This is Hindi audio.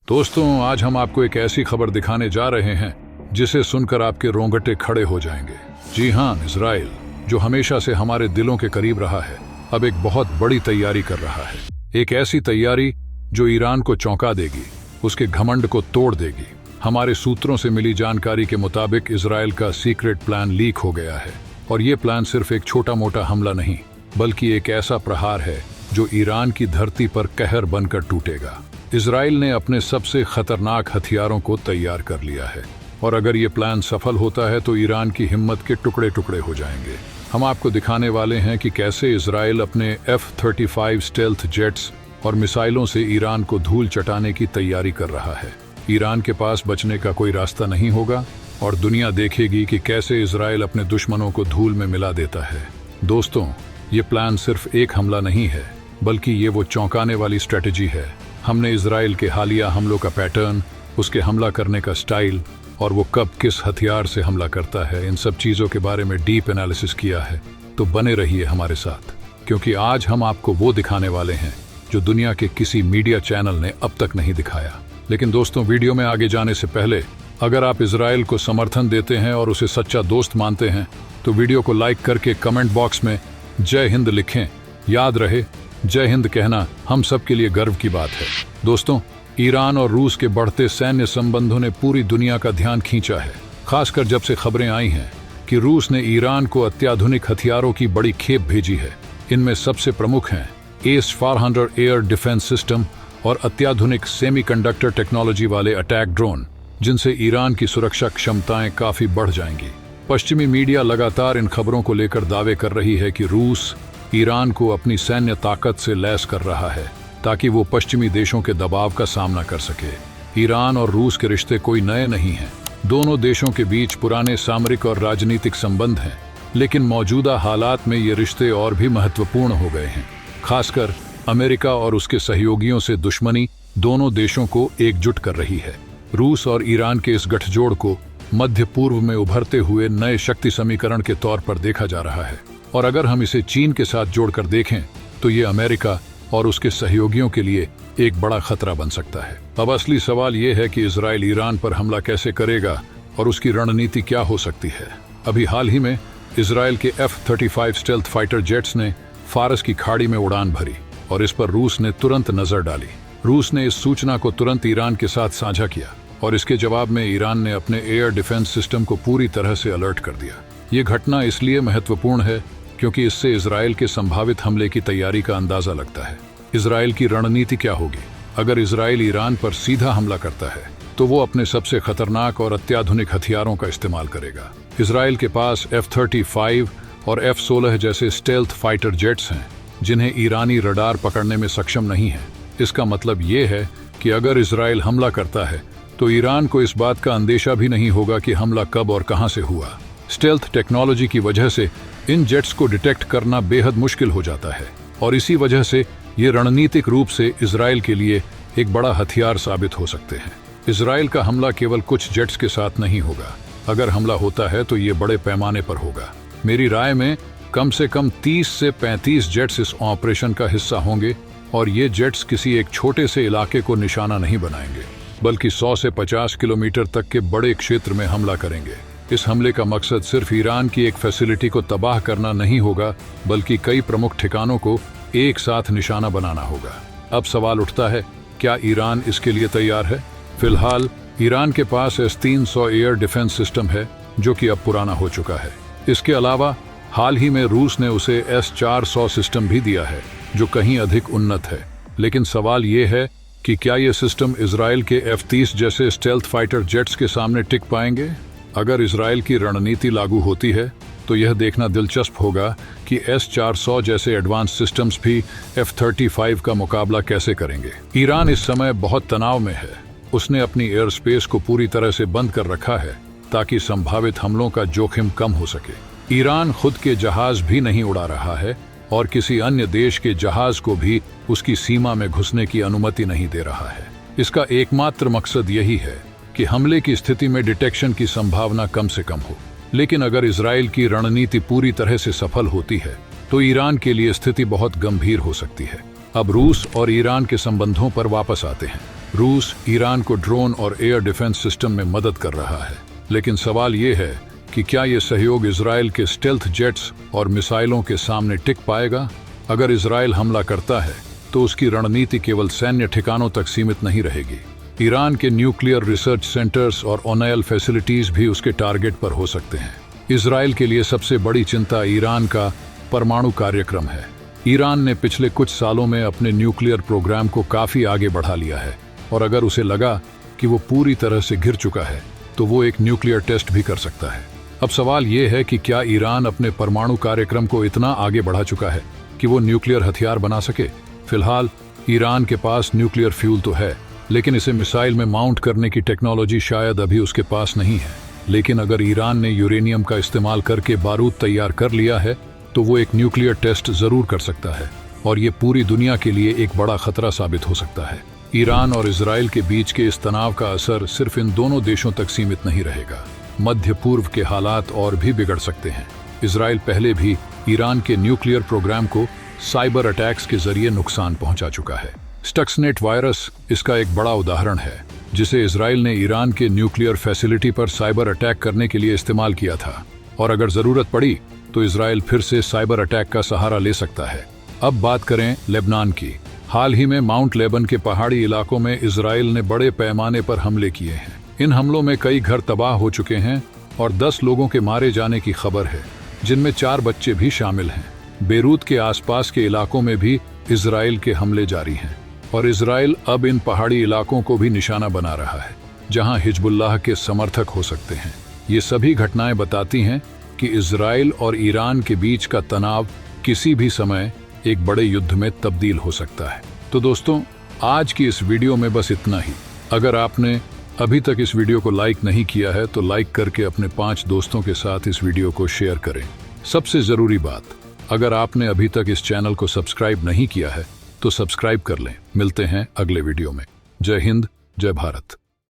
दोस्तों, आज हम आपको एक ऐसी खबर दिखाने जा रहे हैं जिसे सुनकर आपके रोंगटे खड़े हो जाएंगे। जी हाँ, इजराइल, जो हमेशा से हमारे दिलों के करीब रहा है, अब एक बहुत बड़ी तैयारी कर रहा है। एक ऐसी तैयारी जो ईरान को चौंका देगी, उसके घमंड को तोड़ देगी। हमारे सूत्रों से मिली जानकारी के मुताबिक इजराइल का सीक्रेट प्लान लीक हो गया है, और ये प्लान सिर्फ एक छोटा मोटा हमला नहीं, बल्कि एक ऐसा प्रहार है जो ईरान की धरती पर कहर बनकर टूटेगा। इजराइल ने अपने सबसे खतरनाक हथियारों को तैयार कर लिया है, और अगर ये प्लान सफल होता है तो ईरान की हिम्मत के टुकड़े टुकड़े हो जाएंगे। हम आपको दिखाने वाले हैं कि कैसे इजराइल अपने F-35 स्टेल्थ जेट्स और मिसाइलों से ईरान को धूल चटाने की तैयारी कर रहा है। ईरान के पास बचने का कोई रास्ता नहीं होगा, और दुनिया देखेगी कि कैसे इजराइल अपने दुश्मनों को धूल में मिला देता है। दोस्तों, ये प्लान सिर्फ एक हमला नहीं है, बल्कि ये वो चौंकाने वाली स्ट्रेटजी है। हमने इजराइल के हालिया हमलों का पैटर्न, उसके हमला करने का स्टाइल और वो कब किस हथियार से हमला करता है, इन सब चीज़ों के बारे में डीप एनालिसिस किया है। तो बने रहिए हमारे साथ, क्योंकि आज हम आपको वो दिखाने वाले हैं जो दुनिया के किसी मीडिया चैनल ने अब तक नहीं दिखाया। लेकिन दोस्तों, वीडियो में आगे जाने से पहले अगर आप इजराइल को समर्थन देते हैं और उसे सच्चा दोस्त मानते हैं तो वीडियो को लाइक करके कमेंट बॉक्स में जय हिंद लिखें। याद रहे, जय हिंद कहना हम सब के लिए गर्व की बात है। दोस्तों, ईरान और रूस के बढ़ते सैन्य संबंधों ने पूरी दुनिया का ध्यान खींचा है, खासकर जब से खबरें आई हैं कि रूस ने ईरान को अत्याधुनिक हथियारों की बड़ी खेप भेजी है। इनमें सबसे प्रमुख हैं AS-400 एयर डिफेंस सिस्टम और अत्याधुनिक सेमीकंडक्टर टेक्नोलॉजी वाले अटैक ड्रोन, जिनसे ईरान की सुरक्षा क्षमताएं काफी बढ़ जाएंगी। पश्चिमी मीडिया लगातार इन खबरों को लेकर दावे कर रही है कि रूस ईरान को अपनी सैन्य ताकत से लैस कर रहा है ताकि वो पश्चिमी देशों के दबाव का सामना कर सके। ईरान और रूस के रिश्ते कोई नए नहीं हैं। दोनों देशों के बीच पुराने सामरिक और राजनीतिक संबंध हैं, लेकिन मौजूदा हालात में ये रिश्ते और भी महत्वपूर्ण हो गए हैं। खासकर अमेरिका और उसके सहयोगियों से दुश्मनी दोनों देशों को एकजुट कर रही है। रूस और ईरान के इस गठजोड़ को मध्य पूर्व में उभरते हुए नए शक्ति समीकरण के तौर पर देखा जा रहा है, और अगर हम इसे चीन के साथ जोड़कर देखें तो ये अमेरिका और उसके सहयोगियों के लिए एक बड़ा खतरा बन सकता है। अब असली सवाल ये है कि इजराइल ईरान पर हमला कैसे करेगा और उसकी रणनीति क्या हो सकती है। अभी हाल ही में इजराइल के F-35 स्टेल्थ फाइटर जेट्स ने फारस की खाड़ी में उड़ान भरी, और इस पर रूस ने तुरंत नजर डाली। रूस ने इस सूचना को तुरंत ईरान के साथ साझा किया, और इसके जवाब में ईरान ने अपने एयर डिफेंस सिस्टम को पूरी तरह से अलर्ट कर दिया। ये घटना इसलिए महत्वपूर्ण है क्योंकि इससे इजराइल के संभावित हमले की तैयारी का अंदाजा लगता है। इजराइल की रणनीति क्या होगी? अगर इजराइल ईरान पर सीधा हमला करता है तो वो अपने सबसे खतरनाक और अत्याधुनिक हथियारों का इस्तेमाल करेगा। इजराइल के पास F-35 और F-16 जैसे स्टेल्थ फाइटर जेट्स हैं, जिन्हें ईरानी रडार पकड़ने में सक्षम नहीं है। इसका मतलब ये है कि अगर इजराइल हमला करता है तो ईरान को इस बात का अंदेशा भी नहीं होगा कि हमला कब और कहां से हुआ। स्टेल्थ टेक्नोलॉजी की वजह से इन जेट्स को डिटेक्ट करना बेहद मुश्किल हो जाता है, और इसी वजह से ये रणनीतिक रूप से इजराइल के लिए एक बड़ा हथियार साबित हो सकते हैं। इजराइल का हमला केवल कुछ जेट्स के साथ नहीं होगा। अगर हमला होता है तो ये बड़े पैमाने पर होगा। मेरी राय में कम से कम 30 से 35 जेट्स इस ऑपरेशन का हिस्सा होंगे, और ये जेट्स किसी एक छोटे से इलाके को निशाना नहीं बनाएंगे, बल्कि 100 से 50 किलोमीटर तक के बड़े क्षेत्र में हमला करेंगे। इस हमले का मकसद सिर्फ ईरान की एक फैसिलिटी को तबाह करना नहीं होगा, बल्कि कई प्रमुख ठिकानों को एक साथ निशाना बनाना होगा। अब सवाल उठता है, क्या ईरान इसके लिए तैयार है? फिलहाल ईरान के पास S-300 एयर डिफेंस सिस्टम है, जो कि अब पुराना हो चुका है। इसके अलावा हाल ही में रूस ने उसे S-400 सिस्टम भी दिया है, जो कहीं अधिक उन्नत है। लेकिन सवाल ये है कि क्या ये सिस्टम इजराइल के F-30 जैसे स्टेल्थ फाइटर जेट्स के सामने टिक पाएंगे? अगर इजराइल की रणनीति लागू होती है तो यह देखना दिलचस्प होगा कि S-400 जैसे एडवांस सिस्टम्स भी F-35 का मुकाबला कैसे करेंगे। ईरान इस समय बहुत तनाव में है। उसने अपनी एयर स्पेस को पूरी तरह से बंद कर रखा है ताकि संभावित हमलों का जोखिम कम हो सके। ईरान खुद के जहाज भी नहीं उड़ा रहा है, और किसी अन्य देश के जहाज को भी उसकी सीमा में घुसने की अनुमति नहीं दे रहा है। इसका एकमात्र मकसद यही है कि हमले की स्थिति में डिटेक्शन की संभावना कम से कम हो। लेकिन अगर इजराइल की रणनीति पूरी तरह से सफल होती है तो ईरान के लिए स्थिति बहुत गंभीर हो सकती है। अब रूस और ईरान के संबंधों पर वापस आते हैं। रूस ईरान को ड्रोन और एयर डिफेंस सिस्टम में मदद कर रहा है, लेकिन सवाल ये है कि क्या ये सहयोग इजराइल के स्टेल्थ जेट्स और मिसाइलों के सामने टिक पाएगा? अगर इजराइल हमला करता है तो उसकी रणनीति केवल सैन्य ठिकानों तक सीमित नहीं रहेगी। ईरान के न्यूक्लियर रिसर्च सेंटर्स और ऑनयल फैसिलिटीज भी उसके टारगेट पर हो सकते हैं। इजराइल के लिए सबसे बड़ी चिंता ईरान का परमाणु कार्यक्रम है। ईरान ने पिछले कुछ सालों में अपने न्यूक्लियर प्रोग्राम को काफी आगे बढ़ा लिया है और अगर उसे लगा कि वो पूरी तरह से घिर चुका है तो वो एक न्यूक्लियर टेस्ट भी कर सकता है। अब सवाल ये है कि क्या ईरान अपने परमाणु कार्यक्रम को इतना आगे बढ़ा चुका है कि वो न्यूक्लियर हथियार बना सके? फिलहाल ईरान के पास न्यूक्लियर फ्यूल तो है, लेकिन इसे मिसाइल में माउंट करने की टेक्नोलॉजी शायद अभी उसके पास नहीं है। लेकिन अगर ईरान ने यूरेनियम का इस्तेमाल करके बारूद तैयार कर लिया है तो वो एक न्यूक्लियर टेस्ट जरूर कर सकता है और ये पूरी दुनिया के लिए एक बड़ा खतरा साबित हो सकता है। ईरान और इजराइल के बीच के इस तनाव का असर सिर्फ इन दोनों देशों तक सीमित नहीं रहेगा। मध्य पूर्व के हालात और भी बिगड़ सकते हैं। इजराइल पहले भी ईरान के न्यूक्लियर प्रोग्राम को साइबर अटैक्स के जरिए नुकसान पहुंचा चुका है। स्टक्सनेट वायरस इसका एक बड़ा उदाहरण है, जिसे इजराइल ने ईरान के न्यूक्लियर फैसिलिटी पर साइबर अटैक करने के लिए इस्तेमाल किया था और अगर जरूरत पड़ी तो इजराइल फिर से साइबर अटैक का सहारा ले सकता है। अब बात करें लेबनान की। हाल ही में माउंट लेबन के पहाड़ी इलाकों में इजराइल ने बड़े पैमाने पर हमले किए हैं। इन हमलों में कई घर तबाह हो चुके हैं और 10 लोगों के मारे जाने की खबर है, जिनमें 4 बच्चे भी शामिल हैं। बेरूत के आसपास के इलाकों में भी इजराइल के हमले जारी हैं और इजराइल अब इन पहाड़ी इलाकों को भी निशाना बना रहा है, जहां हिजबुल्लाह के समर्थक हो सकते हैं। ये सभी घटनाएं बताती हैं कि इजराइल और ईरान के बीच का तनाव किसी भी समय एक बड़े युद्ध में तब्दील हो सकता है। तो दोस्तों, आज की इस वीडियो में बस इतना ही। अगर आपने अभी तक इस वीडियो को लाइक नहीं किया है तो लाइक करके अपने 5 दोस्तों के साथ इस वीडियो को शेयर करें। सबसे जरूरी बात, अगर आपने अभी तक इस चैनल को सब्सक्राइब नहीं किया है तो सब्सक्राइब कर लें। मिलते हैं अगले वीडियो में। जय हिंद, जय भारत।